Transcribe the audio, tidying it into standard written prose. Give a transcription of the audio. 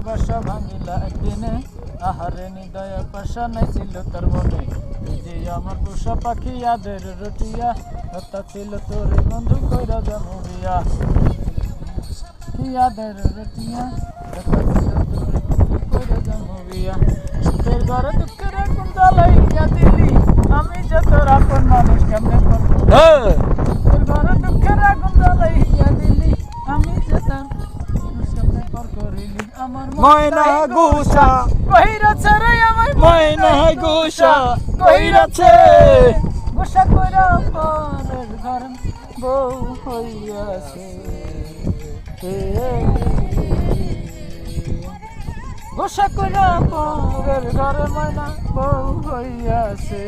বাসা ভাঙিলা একদিনে, আহারে নিদয়া পাশা নাই ছিল তার মনে। তুই যে আমার পোষা পাখি আদের রটিয়া, হত্যা ছিল তোর বন্ধু কইরা জমবিয়া। কি আদের রটিয়া, হত্যা ছিল তোর বন্ধু কইরা জমবিয়া। সুখের ঘরে দুঃখের আগুন জ্বালাইয়া দিলি, আমি যে তোর আপন মানুষ কেমনে করব। সুখের ঘরে দুঃখের আগুন জ্বালাইয়া দিলি, আমি যে তোর আমার ময়না গুসা কইরাছে রে আমার ময়না গুসা কইরাছে, গুসা কইরা পরের ঘর বউ হইয়াছে। গুসা কইরা পরের ঘরে ময়না বউ হইয়াছে।